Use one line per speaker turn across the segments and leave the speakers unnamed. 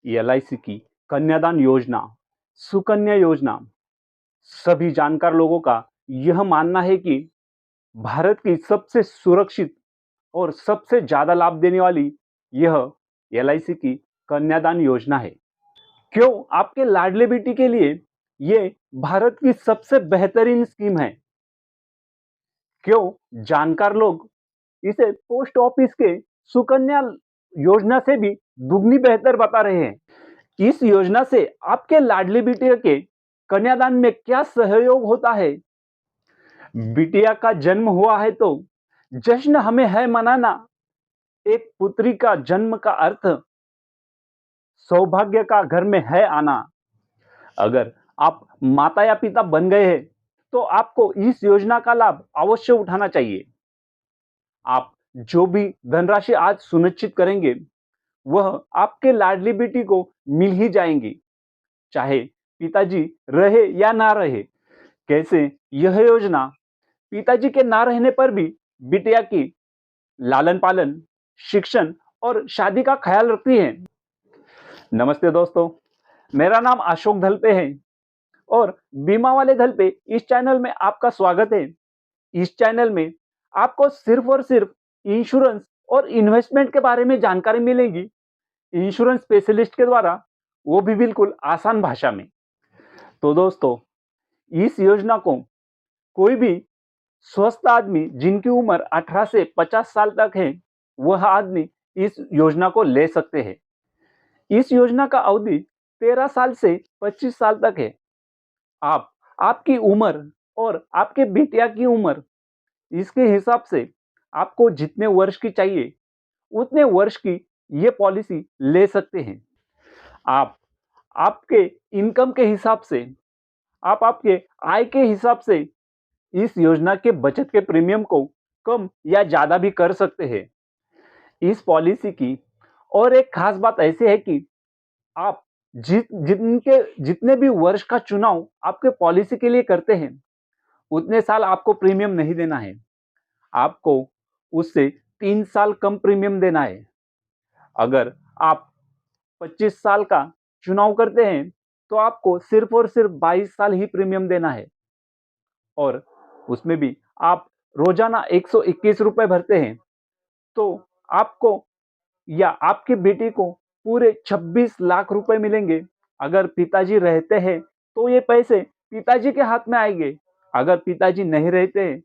LIC की कन्यादान योजना, सुकन्या योजना, सभी जानकार लोगों का यह मानना है कि भारत की सबसे सुरक्षित और सबसे ज़्यादा लाभ देने वाली यह एलआईसी की कन्यादान योजना है। क्यों आपके लाडले बेटी के लिए ये भारत की सबसे बेहतरीन स्कीम है? क्यों जानकार लोग इसे पोस्ट ऑफिस के सुकन्या योजना से भी दुगनी बेहतर बता रहे हैं? इस योजना से आपके लाडली बिटिया के कन्यादान में क्या सहयोग होता है? बिटिया का जन्म हुआ है तो जश्न हमें है मनाना। एक पुत्री का जन्म का अर्थ सौभाग्य का घर में है आना। अगर आप माता या पिता बन गए हैं तो आपको इस योजना का लाभ अवश्य उठाना चाहिए। आप जो भी धनराशि आज सुनिश्चित करेंगे वह आपके लाडली बेटी को मिल ही जाएंगी, चाहे पिताजी रहे या ना रहे। कैसे यह योजना पिताजी के ना रहने पर भी बिटिया की लालन पालन, शिक्षण और शादी का ख्याल रखती है। नमस्ते दोस्तों, मेरा नाम अशोक धलपे है और बीमा वाले धलपे इस चैनल में आपका स्वागत है। इस चैनल में आपको सिर्फ और सिर्फ इंश्योरेंस और इन्वेस्टमेंट के बारे में जानकारी मिलेगी, इंश्योरेंस स्पेशलिस्ट के द्वारा, वो भी बिल्कुल आसान भाषा में। तो दोस्तों, इस योजना को कोई भी स्वस्थ आदमी जिनकी उम्र 18 से 50 साल तक है वह आदमी इस योजना को ले सकते हैं। इस योजना का अवधि 13 साल से 25 साल तक है। आप आपकी उम्र और आपके बिटिया की उम्र इसके हिसाब से आपको जितने वर्ष की चाहिए उतने वर्ष की ये पॉलिसी ले सकते हैं। आप आपके इनकम के हिसाब से, आप आपके आय के हिसाब से इस योजना के बचत के प्रीमियम को कम या ज़्यादा भी कर सकते हैं। इस पॉलिसी की और एक खास बात ऐसी है कि आप जितने भी वर्ष का चुनाव आपके पॉलिसी के लिए करते हैं उतने साल आपको प्रीमियम नहीं देना है। आपको उससे 3 साल कम प्रीमियम देना है। अगर आप 25 साल का चुनाव करते हैं तो आपको सिर्फ और सिर्फ 22 साल ही प्रीमियम देना है और उसमें भी आप रोजाना 121 रुपए भरते हैं तो आपको या आपकी बेटी को पूरे 26 लाख रुपए मिलेंगे। अगर पिताजी रहते हैं तो ये पैसे पिताजी के हाथ में आएंगे, अगर पिताजी नहीं रहते हैं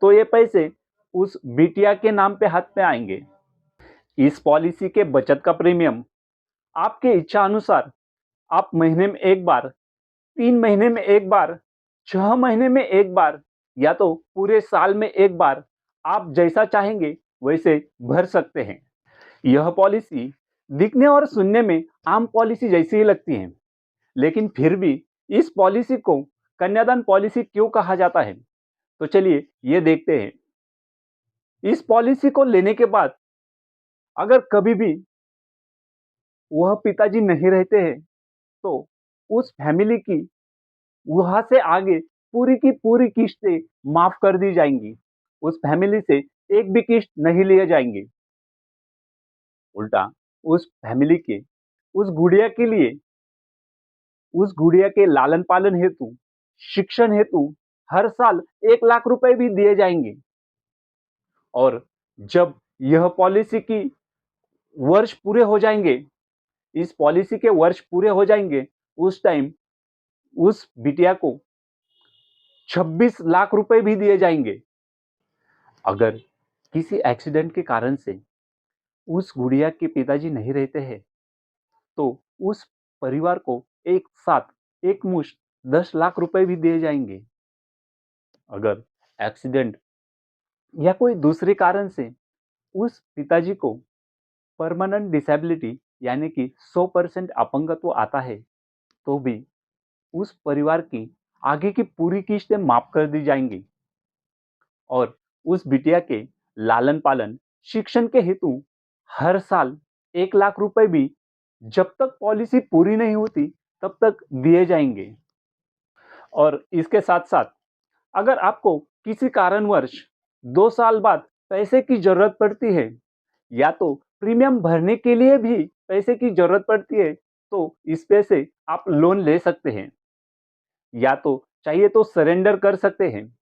तो ये पैसे उस बिटिया के नाम पे हाथ में आएंगे। इस पॉलिसी के बचत का प्रीमियम आपके इच्छा अनुसार आप महीने में एक बार, 3 महीने में एक बार, 6 महीने में एक बार या तो पूरे साल में एक बार आप जैसा चाहेंगे वैसे भर सकते हैं। यह पॉलिसी दिखने और सुनने में आम पॉलिसी जैसी ही लगती है, लेकिन फिर भी इस पॉलिसी को कन्यादान पॉलिसी क्यों कहा जाता है? तो चलिए ये देखते हैं। इस पॉलिसी को लेने के बाद अगर कभी भी वह पिताजी नहीं रहते हैं तो उस फैमिली की वहां से आगे पूरी की पूरी किस्तें माफ कर दी जाएंगी। उस फैमिली से एक भी किस्त नहीं लिए जाएंगे। उल्टा उस फैमिली के उस गुड़िया के लिए, उस गुड़िया के लालन पालन हेतु, शिक्षण हेतु हर साल 1 लाख रुपए भी दिए जाएंगे। और जब यह पॉलिसी की वर्ष पूरे हो जाएंगे, इस पॉलिसी के वर्ष पूरे हो जाएंगे, उस टाइम उस बिटिया को 26 लाख रुपए भी दिए जाएंगे। अगर किसी एक्सीडेंट के कारण से उस गुड़िया के पिताजी नहीं रहते हैं तो उस परिवार को एक साथ एक मुश्त 10 लाख रुपए भी दिए जाएंगे। अगर एक्सीडेंट या कोई दूसरे कारण से उस पिताजी को परमानेंट डिसेबिलिटी यानी कि 100% अपंगत्व आता है तो भी उस परिवार की आगे की पूरी किस्तें माफ कर दी जाएंगी और उस बिटिया के लालन पालन, शिक्षण के हेतु हर साल 1 लाख रुपए भी जब तक पॉलिसी पूरी नहीं होती तब तक दिए जाएंगे। और इसके साथ साथ अगर आपको किसी कारणवश 2 साल बाद पैसे की जरूरत पड़ती है या तो प्रीमियम भरने के लिए भी पैसे की जरूरत पड़ती है तो इस पे से आप लोन ले सकते हैं, या तो चाहिए तो सरेंडर कर सकते हैं।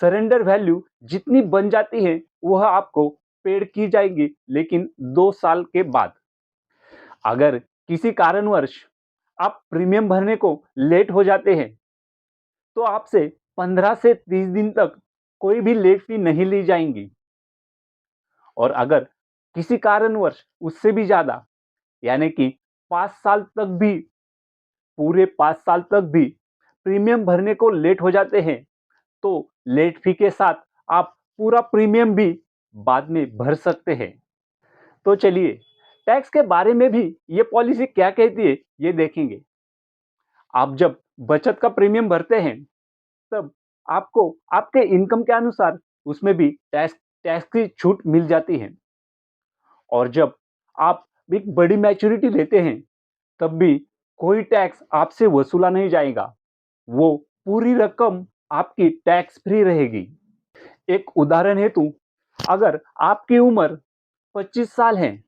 सरेंडर वैल्यू जितनी बन जाती है वह आपको पेड की जाएगी, लेकिन 2 साल के बाद। अगर किसी कारणवश आप प्रीमियम भरने को लेट हो जाते हैं, तो आपसे 15 से 30 दिन तक कोई भी लेट फी नहीं ली जाएंगी। और अगर किसी कारणवश उससे भी ज़्यादा, यानी कि 5 साल तक भी, पूरे 5 साल तक भी प्रीमियम भरने को लेट हो जाते हैं, तो लेट फी के साथ आप पूरा प्रीमियम भी बाद में भर सकते हैं। तो चलिए, टैक्स के बारे में भी ये पॉलिसी क्या कहती है, ये देखेंगे। आप जब बचत का प्रीमियम भरते हैं, तब आपको आपके इनकम के अनुसार उसमें भी टैक्स टैक्स की छूट मिल जाती है। और जब आप एक बड़ी मैच्योरिटी लेते हैं, तब भी कोई टैक्स आपसे वसूला नहीं जाएगा। वो पूरी रकम आपकी टैक्स फ्री रहेगी। एक उदाहरण हेतु, अगर आपकी उम्र 25 साल है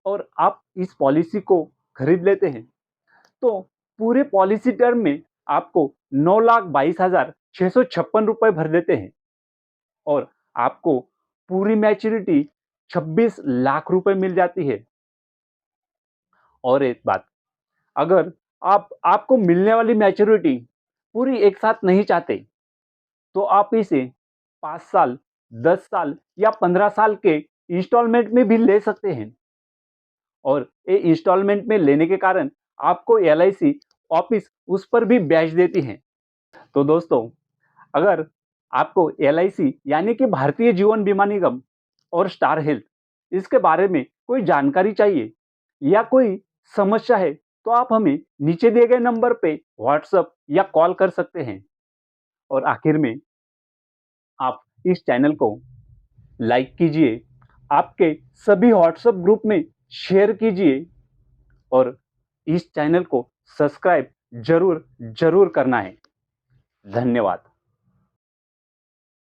और आप इस पॉलिसी को खरीद लेते हैं, तो पूरे पॉलिसी टर्म में आपको 9,22,656 रुपए भर देते हैं और आपको पूरी मैच्योरिटी 26 लाख रुपए मिल जाती है। और एक बात, अगर आप आपको मिलने वाली मैच्योरिटी पूरी एक साथ नहीं चाहते, तो आप इसे 5 साल, 10 साल या 15 साल के इंस्टॉलमेंट में भी ले सकते हैं। और ये इंस्टॉलमेंट में लेने के कारण आपको एलआईसी ऑफिस उस पर भी ब्याज देती है। तो दोस्तों, अगर आपको एलआईसी यानी कि भारतीय जीवन बीमा निगम और स्टार हेल्थ, इसके बारे में कोई जानकारी चाहिए या कोई समस्या है, तो आप हमें नीचे दिए गए नंबर पे व्हाट्सएप या कॉल कर सकते हैं। और आखिर में, आप इस चैनल को लाइक कीजिए, आपके सभी व्हाट्सएप ग्रुप में शेयर कीजिए और इस चैनल को सब्सक्राइब जरूर जरूर करना है। धन्यवाद।